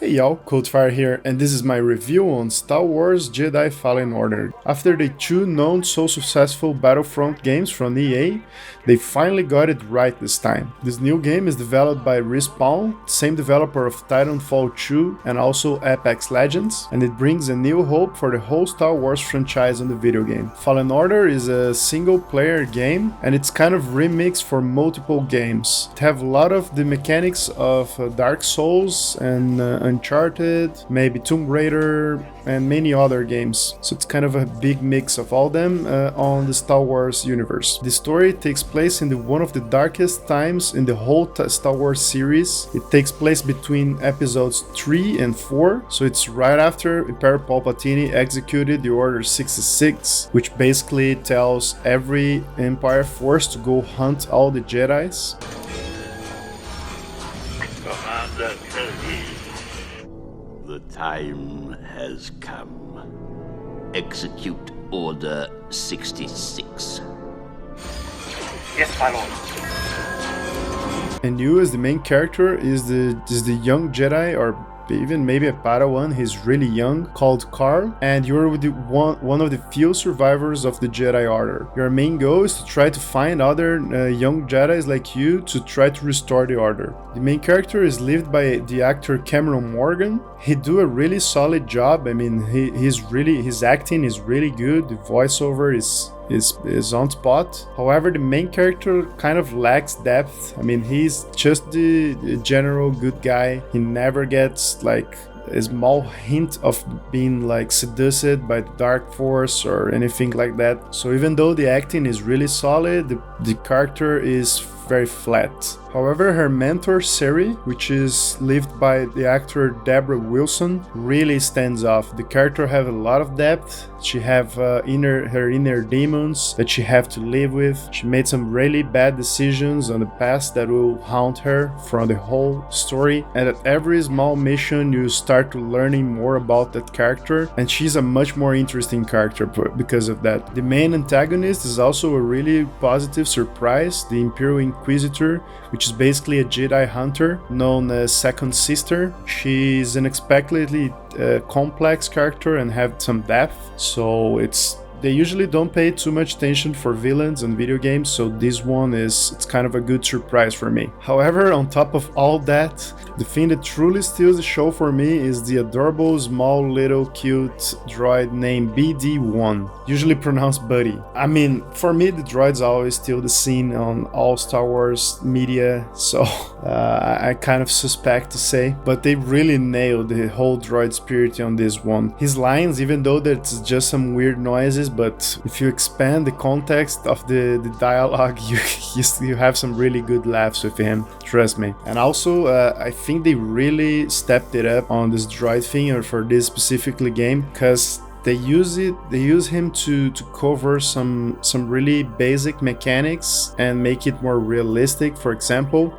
Hey y'all, Coldfire here, and this is my review on Star Wars Jedi Fallen Order. After the two so successful Battlefront games from EA, they finally got it right this time. This new game is developed by Respawn, same developer of Titanfall 2 and also Apex Legends, and it brings a new hope for the whole Star Wars franchise on the video game. Fallen Order is a single-player game, and it's kind of remixed for multiple games. It have a lot of the mechanics of Dark Souls and Uncharted, maybe Tomb Raider, and many other games. So it's kind of a big mix of all them on the Star Wars universe. The story takes place in one of the darkest times in the whole Star Wars series. It takes place between episodes 3 and 4, so it's right after Emperor Palpatine executed the Order 66, which basically tells every Empire force to go hunt all the Jedis. Commander Kelly. The time has come. Execute Order 66. Yes, my lord. And you, as the main character, is the young Jedi, or even maybe a Padawan. He's really young, called Carl, and you're with one of the few survivors of the Jedi Order. Your main goal is to try to find other young Jedis like you to try to restore the Order. The main character is lived by the actor Cameron Morgan. He do a really solid job. I mean, his acting is really good. The voiceover is on spot. However, the main character kind of lacks depth. I mean, he's just the general good guy. He never gets like a small hint of being like seduced by the dark force or anything like that. So even though the acting is really solid, the character is very flat. However, her mentor Seri, which is lived by the actor Deborah Wilson, really stands off. The character have a lot of depth. She have her inner demons that she have to live with. She made some really bad decisions on the past that will haunt her from the whole story. And at every small mission, you start to learning more about that character, and she's a much more interesting character because of that. The main antagonist is also a really positive surprise, the Imperial Inquisitor, which is basically a Jedi hunter known as Second Sister. She's an unexpectedly complex character and have some depth, so they usually don't pay too much attention for villains in video games, so this one it's kind of a good surprise for me. However, on top of all that, the thing that truly steals the show for me is the adorable, small, little, cute droid named BD-1, usually pronounced Buddy. I mean, for me, the droids always steal the scene on all Star Wars media, so I kind of suspect to say, but they really nailed the whole droid spirit on this one. His lines, even though there's just some weird noises, but if you expand the context of the dialogue, you have some really good laughs with him, trust me. And also, I think they really stepped it up on this droid thing, or for this specifically game, because they use him to cover some really basic mechanics and make it more realistic. For example,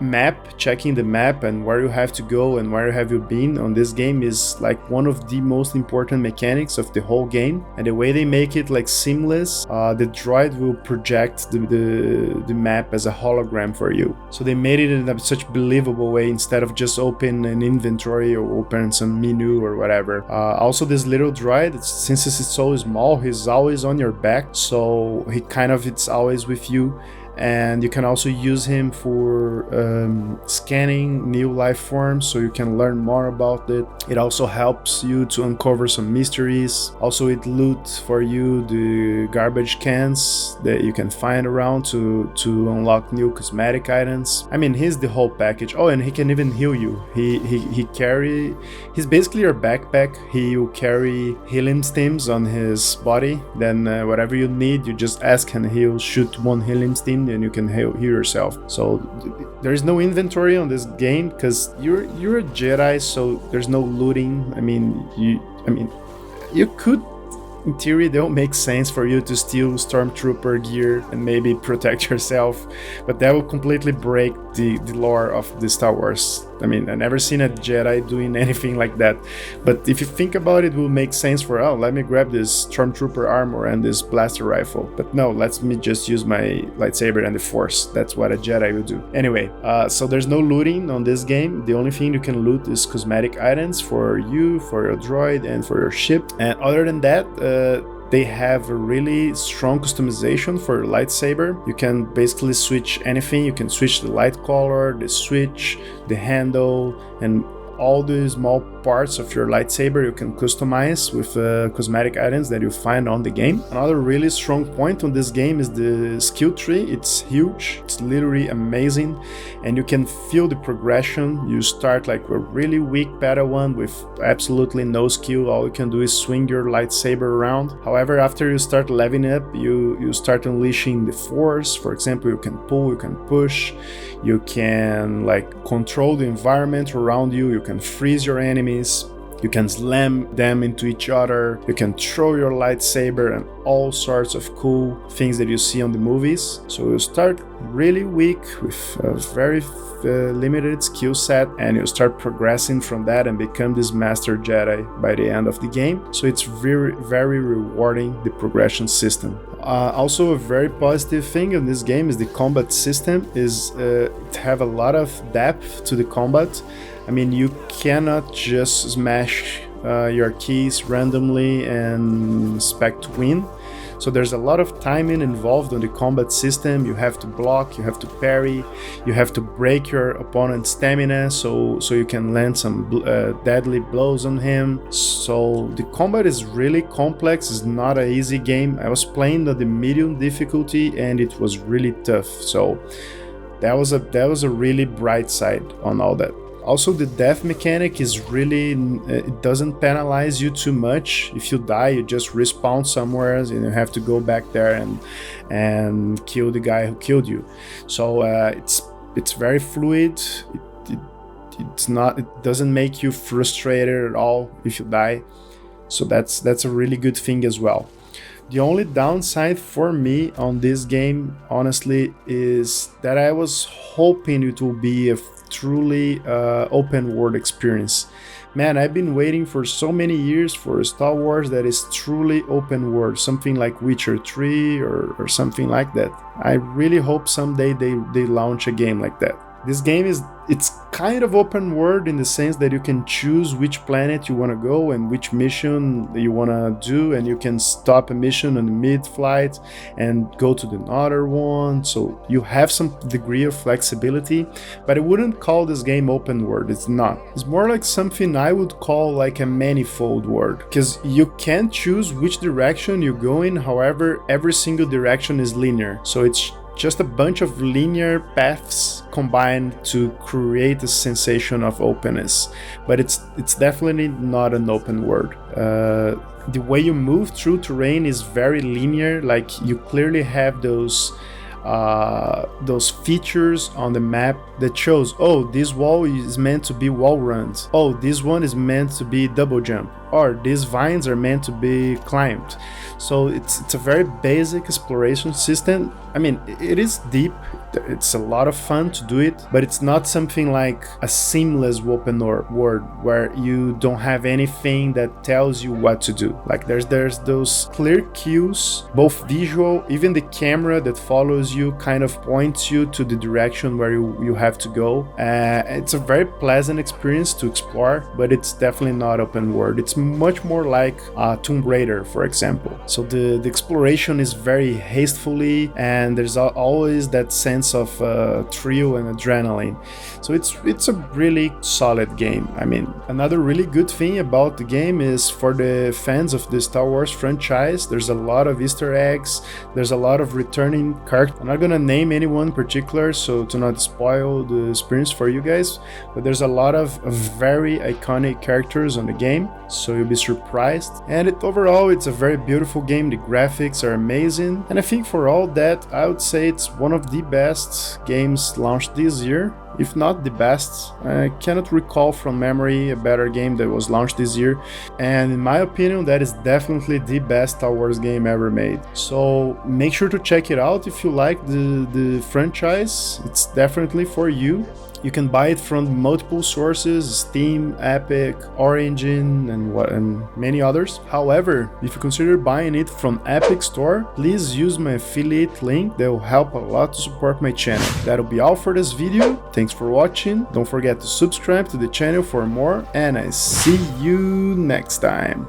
checking the map and where you have to go and where have you been on this game is like one of the most important mechanics of the whole game. And the way they make it like seamless, the droid will project the map as a hologram for you. So they made it in such believable way instead of just open an inventory or open some menu or whatever. Also, this little droid, since it's so small, he's always on your back, so it's always with you. And you can also use him for scanning new life forms, so you can learn more about it. It also helps you to uncover some mysteries. Also, it loots for you the garbage cans that you can find around to unlock new cosmetic items. I mean, he's the whole package. Oh, and he can even heal you. He's basically your backpack. He will carry healing steams on his body. Then whatever you need, you just ask and he'll shoot one healing steam and you can heal yourself. So there is no inventory on this game because you're a Jedi, so there's no looting. I mean, you could, in theory, they'll make sense for you to steal stormtrooper gear and maybe protect yourself, but that will completely break the lore of the Star Wars I mean, I never seen a Jedi doing anything like that. But if you think about it, it will make sense for, oh, let me grab this Stormtrooper armor and this blaster rifle. But no, let me just use my lightsaber and the Force. That's what a Jedi will do. Anyway, so there's no looting on this game. The only thing you can loot is cosmetic items for you, for your droid, and for your ship. And other than that, they have a really strong customization for your lightsaber. You can basically switch anything. You can switch the light color, the switch, the handle, and all the small parts of your lightsaber you can customize with cosmetic items that you find on the game. Another really strong point on this game is the skill tree. It's huge, it's literally amazing, and you can feel the progression. You start like a really weak Padawan with absolutely no skill. All you can do is swing your lightsaber around. However, after you start leveling up, you start unleashing the Force. For example, you can pull, you can push, you can like control the environment around you, you can freeze your enemies, you can slam them into each other, you can throw your lightsaber, and all sorts of cool things that you see on the movies. So you start really weak with a very limited skill set, and you start progressing from that and become this master Jedi by the end of the game. So it's very, very rewarding, the progression system. Also, a very positive thing in this game is the combat system is it have a lot of depth to the combat. I mean, you cannot just smash your keys randomly and expect to win. So there's a lot of timing involved on the combat system. You have to block, you have to parry, you have to break your opponent's stamina so you can land some deadly blows on him. So the combat is really complex. It's not an easy game. I was playing at the medium difficulty and it was really tough. So that was a really bright side on all that. Also, the death mechanic is really, it doesn't penalize you too much. If you die, you just respawn somewhere and you have to go back there and kill the guy who killed you. So it's very fluid. It doesn't make you frustrated at all if you die. So that's a really good thing as well. The only downside for me on this game, honestly, is that I was hoping it will be a truly open world experience. Man, I've been waiting for so many years for a Star Wars that is truly open world, something like Witcher 3 or something like that. I really hope someday they launch a game like that. This game it's kind of open world in the sense that you can choose which planet you want to go and which mission you want to do, and you can stop a mission on mid-flight and go to another one. So you have some degree of flexibility, but I wouldn't call this game open world. It's not. It's more like something I would call like a manifold world, because you can choose which direction you go in. However, every single direction is linear. So it's just a bunch of linear paths combined to create a sensation of openness, but it's definitely not an open world. The way you move through terrain is very linear. Like, you clearly have those features on the map that shows, oh, this wall is meant to be wall runs, oh, this one is meant to be double jump, or these vines are meant to be climbed. So it's a very basic exploration system. I mean, it is deep, it's a lot of fun to do it, but it's not something like a seamless open world where you don't have anything that tells you what to do. Like, there's those clear cues, both visual, even the camera that follows you kind of points you to the direction where you have to go. It's a very pleasant experience to explore, but it's definitely not open world. It's much more like Tomb Raider, for example. So the exploration is very hastily, and there's always that sense of thrill and adrenaline. So it's a really solid game. I mean, another really good thing about the game is, for the fans of the Star Wars franchise, there's a lot of Easter eggs, there's a lot of returning characters. I'm not gonna name anyone in particular, so to not spoil the experience for you guys, but there's a lot of very iconic characters on the game, so you'll be surprised. And overall, it's a very beautiful game. The graphics are amazing, and I think for all that, I would say it's one of the best games launched this year, if not the best. I cannot recall from memory a better game that was launched this year, and in my opinion, that is definitely the best Star Wars game ever made. So make sure to check it out if you like the franchise. It's definitely for you. You can buy it from multiple sources, Steam, Epic, Origin, and many others. However, if you consider buying it from Epic Store, please use my affiliate link. That will help a lot to support my channel. That'll be all for this video. Thanks for watching. Don't forget to subscribe to the channel for more, and I see you next time.